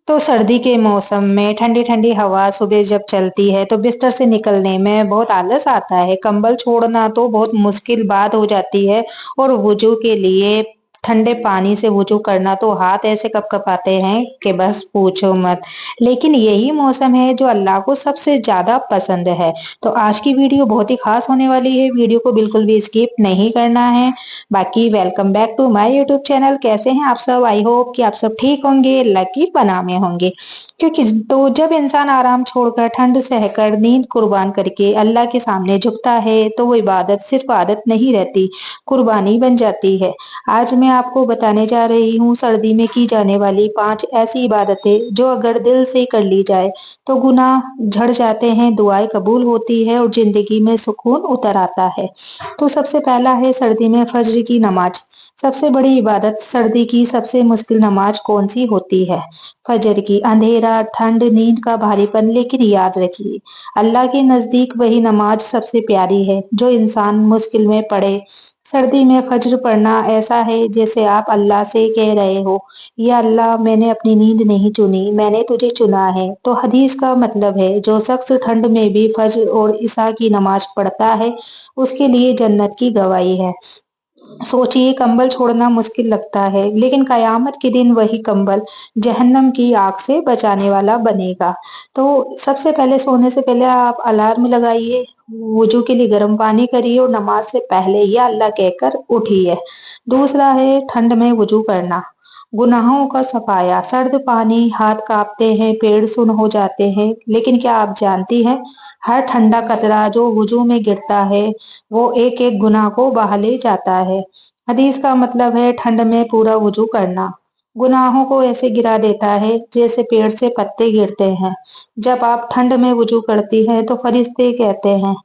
तो सर्दी के मौसम में ठंडी ठंडी हवा सुबह जब चलती है तो बिस्तर से निकलने में बहुत आलस आता है। कंबल छोड़ना तो बहुत मुश्किल बात हो जाती है और वुजू के लिए ठंडे पानी से वुजू करना तो हाथ ऐसे कपकपाते हैं कि बस पूछो मत। लेकिन यही मौसम है जो अल्लाह को सबसे ज्यादा पसंद है। तो आज की वीडियो बहुत ही खास होने वाली है, वीडियो को बिल्कुल भी स्किप नहीं करना है। बाकी welcome back to my YouTube channel. कैसे हैं आप सब? आई होप कि आप सब ठीक होंगे, अल्लाह की पनाह में होंगे। क्योंकि तो जब इंसान आराम छोड़कर ठंड सहकर नींद कुर्बान करके अल्लाह के सामने झुकता है तो वो इबादत सिर्फ आदत नहीं रहती, कुर्बानी बन जाती है। आज मैं आपको बताने जा रही हूँ सर्दी में की जाने वाली 5 ऐसी इबादतें जो अगर दिल से कर ली जाए तो गुनाह झड़ जाते हैं, दुआएं कबूल होती है और जिंदगी में सुकून उतर आता है। तो सबसे पहला है सर्दी में फज्र की नमाज। सबसे बड़ी इबादत सर्दी की सबसे मुश्किल नमाज कौन सी होती है? फजर की। अंधेरा, ठंड, नींद का भारीपन, लेकिन याद रखिए अल्लाह के नजदीक वही नमाज सबसे प्यारी है जो इंसान मुश्किल में पढ़े। सर्दी में फज्र पढ़ना ऐसा है जैसे आप अल्लाह से कह रहे हो, या अल्लाह मैंने अपनी नींद नहीं चुनी, मैंने तुझे चुना है। तो हदीस का मतलब है जो शख्स ठंड में भी फज्र और इशा की नमाज पढ़ता है उसके लिए जन्नत की गवाही है। सोचिए, कंबल छोड़ना मुश्किल लगता है लेकिन कयामत के दिन वही कंबल जहन्नम की आग से बचाने वाला बनेगा। तो सबसे पहले सोने से पहले आप अलार्म लगाइए, वुजू के लिए गर्म पानी करिए और नमाज से पहले या अल्लाह कहकर उठिए। दूसरा है ठंड में वुजू करना। गुनाहों का सफाया। सर्द पानी, हाथ कांपते हैं, पेड़ सुन्न हो जाते हैं, लेकिन क्या आप जानती हैं हर ठंडा कतरा जो वुजू में गिरता है वो एक एक गुनाह को बहा ले जाता है। हदीस का मतलब है ठंड में पूरा वुजू करना गुनाहों को ऐसे गिरा देता है जैसे पेड़ से पत्ते गिरते हैं। जब आप ठंड में वुजू करती हैं तो फरिश्ते कहते हैं,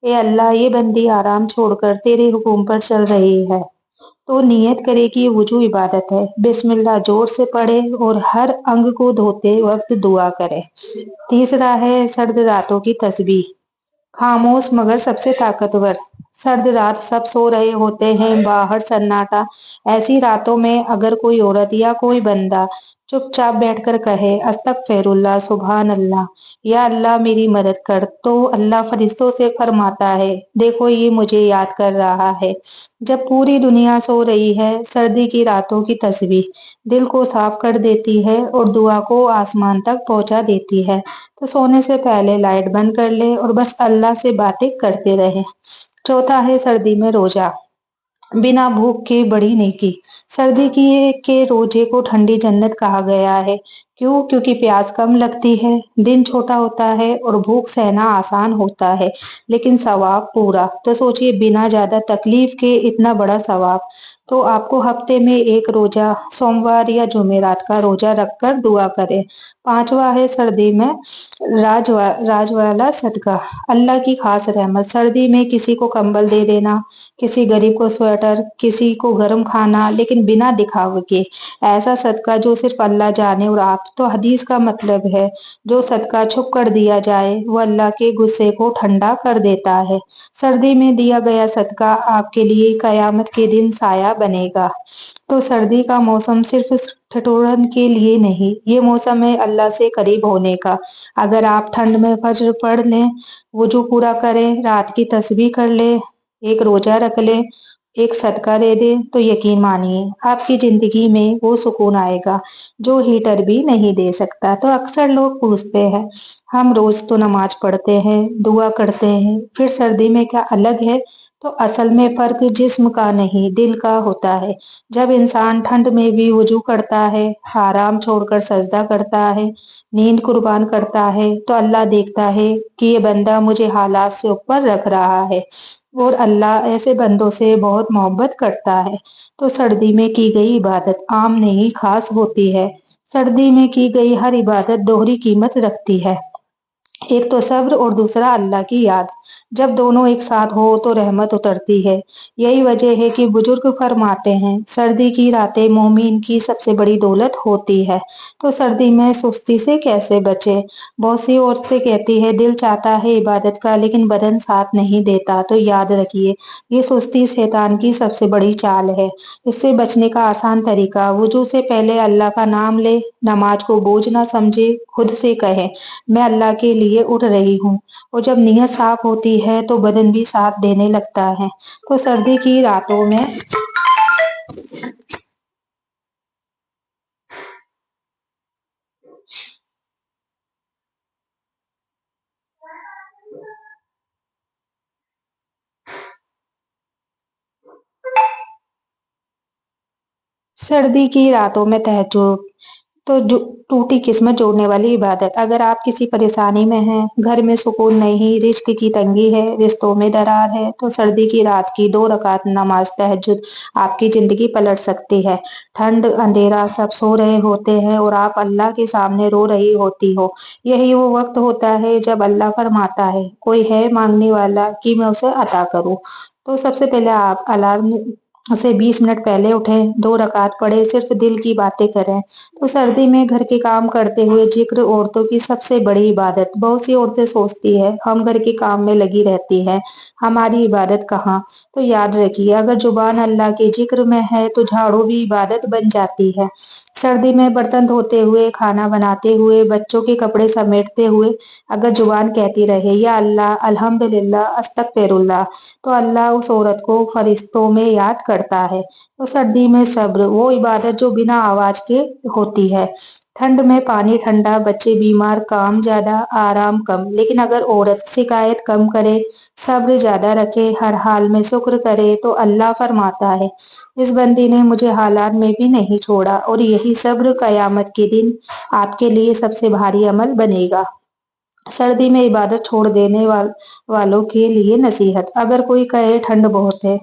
ए अल्लाह, ये बंदी आराम छोड़कर तेरे हुक्म पर चल रही है। तो नियत करे कि ये वुजू इबादत है। बिस्मिल्लाह जोर से पढ़े और हर अंग को धोते वक्त दुआ करे। तीसरा है सर्द रातों की तस्बीह। खामोश मगर सबसे ताकतवर। सर्द रात सब सो रहे होते हैं, बाहर सन्नाटा। ऐसी रातों में अगर कोई औरत या कोई बंदा चुपचाप बैठकर कहे अस्तगफिरुल्लाह, सुभान अल्लाह, या अल्लाह मेरी मदद कर, तो अल्लाह फरिश्तों से फरमाता है, देखो ये मुझे याद कर रहा है। जब पूरी दुनिया सो रही है, सर्दी की रातों की तस्बीह दिल को साफ कर देती है और दुआ को आसमान तक पहुंचा देती है। तो सोने से पहले लाइट बंद कर ले और बस अल्लाह से बातें करते रहे। चौथा है सर्दी में रोजा। बिना भूख के बड़ी नेकी। सर्दी की के रोजे को ठंडी जन्नत कहा गया है। क्यों? क्योंकि प्यास कम लगती है, दिन छोटा होता है और भूख सहना आसान होता है, लेकिन सवाब पूरा। तो सोचिए, बिना ज्यादा तकलीफ के इतना बड़ा सवाब। तो आपको हफ्ते में एक रोजा, सोमवार या जुमेरात का रोजा रखकर दुआ करें। पांचवा है सर्दी में राज वाला सदका। अल्लाह की खास रहमत। सर्दी में किसी को कंबल दे देना, किसी गरीब को स्वेटर, किसी को गर्म खाना, लेकिन बिना दिखावे के। ऐसा सदका जो सिर्फ अल्लाह जाने और आप। तो हदीस का मतलब है जो सदका छुप कर दिया जाए वो अल्लाह के गुस्से को ठंडा कर देता है। सर्दी में दिया गया सदका आपके लिए कयामत के दिन साया बनेगा। तो सर्दी का मौसम सिर्फ ठिठुरन के लिए नहीं, ये मौसम है अल्लाह से करीब होने का। अगर आप ठंड में फज्र पढ़ लें, वुजू पूरा करें, रात की तस्बीह कर लें, एक रोजा रख लें, एक सदका दे दें, तो यकीन मानिए आपकी जिंदगी में वो सुकून आएगा जो हीटर भी नहीं दे सकता। तो अक्सर लोग पूछते हैं, हम रोज तो नमाज पढ़ते हैं, दुआ करते हैं, फिर सर्दी में क्या अलग है? तो असल में फर्क जिस्म का नहीं, दिल का होता है। जब इंसान ठंड में भी वुजू करता है, आराम छोड़कर सजदा करता है, नींद कुर्बान करता है, तो अल्लाह देखता है कि ये बंदा मुझे हालात से ऊपर रख रहा है और अल्लाह ऐसे बंदों से बहुत मोहब्बत करता है। तो सर्दी में की गई इबादत आम नहीं, खास होती है। सर्दी में की गई हर इबादत दोहरी कीमत रखती है। ایک تو صبر اور دوسرا اللہ کی یاد۔ جب دونوں ایک ساتھ ہو تو رحمت اترتی ہے۔ یہی وجہ ہے کہ بزرگ فرماتے ہیں سردی کی راتیں مومن کی سب سے بڑی دولت ہوتی ہے۔ تو سردی میں سستی سے کیسے بچے؟ بہت سی عورتیں کہتی ہے دل چاہتا ہے عبادت کا لیکن بدن ساتھ نہیں دیتا، تو یاد رکھیے یہ سستی شیطان کی سب سے بڑی چال ہے۔ اس سے بچنے کا آسان طریقہ وضو سے پہلے اللہ کا نام لے، نماز کو بوجھ نہ سمجھے، خود سے کہے میں اللہ کے لیے اٹھ رہی ہوں، اور جب نیت صاف ہوتی ہے تو بدن بھی ساتھ دینے لگتا ہے۔ تو سردی کی راتوں میں سردی کی راتوں میں تہجد تو ٹوٹی قسمت جوڑنے والی عبادت۔ اگر آپ کسی پریشانی میں ہیں، گھر میں سکون نہیں، رزق کی تنگی ہے، رشتوں میں درار ہے، تو سردی کی رات کی 2 رکعت نماز تہجد آپ کی زندگی پلٹ سکتی ہے۔ ٹھنڈ اندھیرا سب سو رہے ہوتے ہیں اور آپ اللہ کے سامنے رو رہی ہوتی ہو۔ یہی وہ وقت ہوتا ہے جب اللہ فرماتا ہے کوئی ہے مانگنے والا کہ میں اسے عطا کروں۔ تو سب سے پہلے آپ الارم سے 20 منٹ پہلے اٹھیں، 2 رکعت پڑھیں، صرف دل کی باتیں کریں۔ تو سردی میں گھر کے کام کرتے ہوئے ذکر عورتوں کی سب سے بڑی عبادت۔ بہت سی عورتیں سوچتی ہے ہم گھر کے کام میں لگی رہتی ہیں، ہماری عبادت کہاں؟ تو یاد رکھیے اگر زبان اللہ کے ذکر میں ہے تو جھاڑو بھی عبادت بن جاتی ہے۔ سردی میں برتن دھوتے ہوئے، کھانا بناتے ہوئے، بچوں کے کپڑے سمیٹتے ہوئے اگر زبان کہتی رہے یا اللہ، الحمدللہ، استغفر اللہ، تو اللہ اس عورت کو فرشتوں میں یاد کرتا ہے۔ تو سردی میں صبر وہ عبادت جو بنا آواز کے ہوتی ہے۔ ٹھنڈ میں پانی ٹھنڈا، بچے بیمار، کام زیادہ، آرام کم، لیکن اگر عورت شکایت کم کرے، صبر زیادہ رکھے، ہر حال میں شکر کرے، تو اللہ فرماتا ہے اس بندی نے مجھے حالات میں بھی نہیں چھوڑا، اور یہی صبر قیامت کے دن آپ کے لیے سب سے بھاری عمل بنے گا۔ سردی میں عبادت چھوڑ دینے والوں کے لیے نصیحت۔ اگر کوئی کہے ٹھنڈ بہت ہے،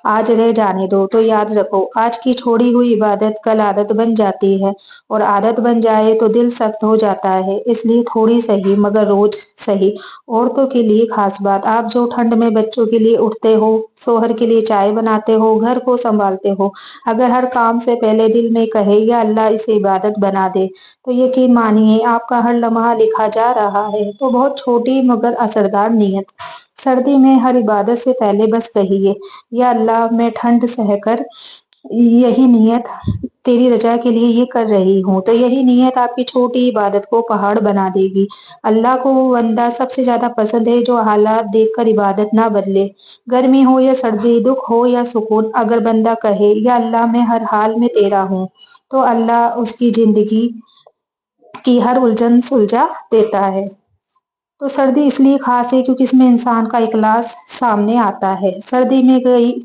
آج رہ جانے دو، تو یاد رکھو آج کی چھوڑی ہوئی عبادت کل عادت بن جاتی ہے، اور عادت بن جائے تو دل سخت ہو جاتا ہے۔ اس لیے تھوڑی صحیح مگر روز صحیح۔ عورتوں کے لیے خاص بات، آپ جو ٹھنڈ میں بچوں کے لیے اٹھتے ہو، شوہر کے لیے چائے بناتے ہو، گھر کو سنبھالتے ہو، اگر ہر کام سے پہلے دل میں کہے یا اللہ اسے عبادت بنا دے، تو یقین مانیے آپ کا ہر لمحہ لکھا جا رہا ہے۔ تو بہت چھوٹی مگر اثردار نیت۔ سردی میں ہر عبادت سے پہلے بس کہیے یا اللہ میں ٹھنڈ سہ کر یہی نیت تیری رضا کے لیے یہ کر رہی ہوں، تو یہی نیت آپ کی چھوٹی عبادت کو پہاڑ بنا دے گی۔ اللہ کو وہ بندہ سب سے زیادہ پسند ہے جو حالات دیکھ کر عبادت نہ بدلے۔ گرمی ہو یا سردی، دکھ ہو یا سکون، اگر بندہ کہے یا اللہ میں ہر حال میں تیرا ہوں، تو اللہ اس کی زندگی کی ہر الجھن سلجھا دیتا ہے۔ تو سردی اس لیے خاص ہے کیونکہ اس میں انسان کا اخلاص سامنے آتا ہے۔ سردی میں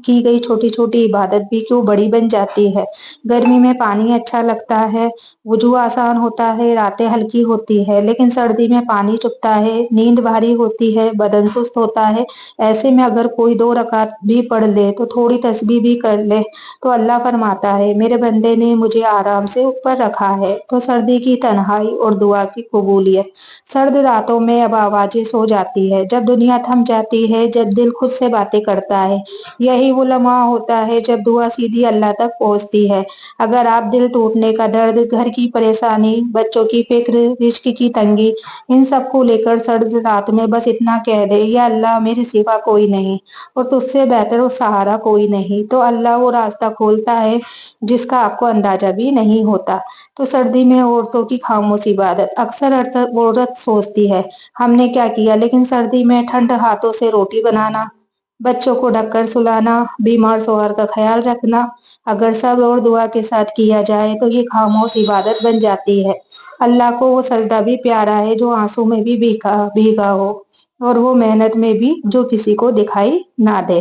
کی گئی چھوٹی چھوٹی عبادت بھی کیوں بڑی بن جاتی ہے۔ گرمی میں پانی اچھا لگتا ہے، وضو آسان ہوتا ہے، راتیں ہلکی ہوتی ہے، لیکن سردی میں پانی چبھتا ہے، نیند بھاری ہوتی ہے، بدن سست ہوتا ہے۔ ایسے میں اگر کوئی 2 رکعت بھی پڑھ لے تو تھوڑی تسبیح بھی کر لے، تو اللہ فرماتا ہے میرے بندے نے مجھے آرام سے اوپر رکھا ہے۔ تو سردی کی تنہائی اور دعا کی قبولیت۔ سرد راتوں میں اب آوازیں سو جاتی ہے، جب دنیا تھم جاتی ہے، جب دل خود سے باتیں کرتا ہے، یہی وہ لمحہ ہوتا ہے جب دعا سیدھی اللہ تک پہنچتی ہے۔ اگر آپ دل ٹوٹنے کا درد، گھر کی پریشانی، بچوں کی فکر، رزق کی تنگی، ان سب کو لے کر سرد رات میں بس اتنا کہہ دے یا اللہ میرے سوا کوئی نہیں، اور تجھ سے بہتر اور سہارا کوئی نہیں، تو اللہ وہ راستہ کھولتا ہے جس کا آپ کو اندازہ بھی نہیں ہوتا۔ تو سردی میں عورتوں کی خاموش عبادت۔ اکثر عورت سوچتی ہے ہم نے کیا کیا، لیکن سردی میں ٹھنڈ ہاتھوں سے روٹی بنانا، بچوں کو ڈھک کر سلانا، بیمار شوہر کا خیال رکھنا، اگر صبر اور دعا کے ساتھ کیا جائے تو یہ خاموش عبادت بن جاتی ہے۔ اللہ کو وہ سجدہ بھی پیارا ہے جو آنسو میں بھی بھیگا ہو، اور وہ محنت میں بھی جو کسی کو دکھائی نہ دے۔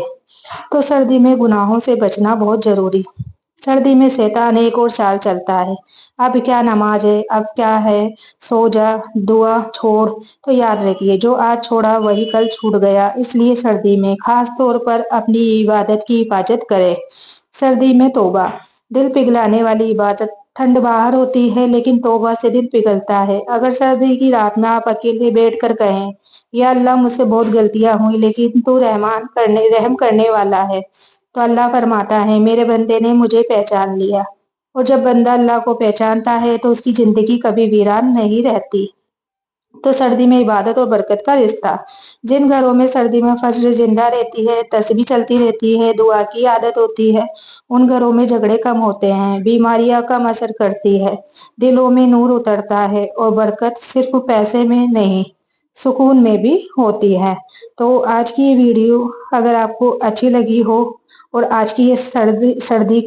تو سردی میں گناہوں سے بچنا بہت ضروری۔ سردی میں شیطان ایک اور چال چلتا ہے، اب کیا نماز ہے، اب کیا ہے، سو جا، دعا چھوڑ۔ تو یاد رکھیے جو آج چھوڑا وہی کل چھوٹ گیا۔ اس لیے سردی میں خاص طور پر اپنی عبادت کی حفاظت کرے۔ سردی میں توبہ، دل پگھلانے والی عبادت ठंड बाहर होती है लेकिन तौबा से दिल पिघलता है। अगर सर्दी की रात में आप अकेले बैठकर कहें, या अल्लाह मुझसे बहुत गलतियां हुई लेकिन तू रहम करने वाला है, तो अल्लाह फरमाता है मेरे बंदे ने मुझे पहचान लिया। और जब बंदा अल्लाह को पहचानता है तो उसकी जिंदगी कभी वीरान नहीं रहती। तो सर्दी में इबादत और बरकत का रिश्ता। जिन घरों में सर्दी में फज्र जिंदा रहती है, तस्बीह चलती रहती है, दुआ की आदत होती है, उन घरों में झगड़े कम होते हैं, बीमारियां कम असर करती है, दिलों में नूर उतरता है और बरकत सिर्फ पैसे में नहीं, सुकून में भी होती है। तो आज की ये वीडियो अगर आपको अच्छी लगी हो और आज की ये सर्दी सर्दी का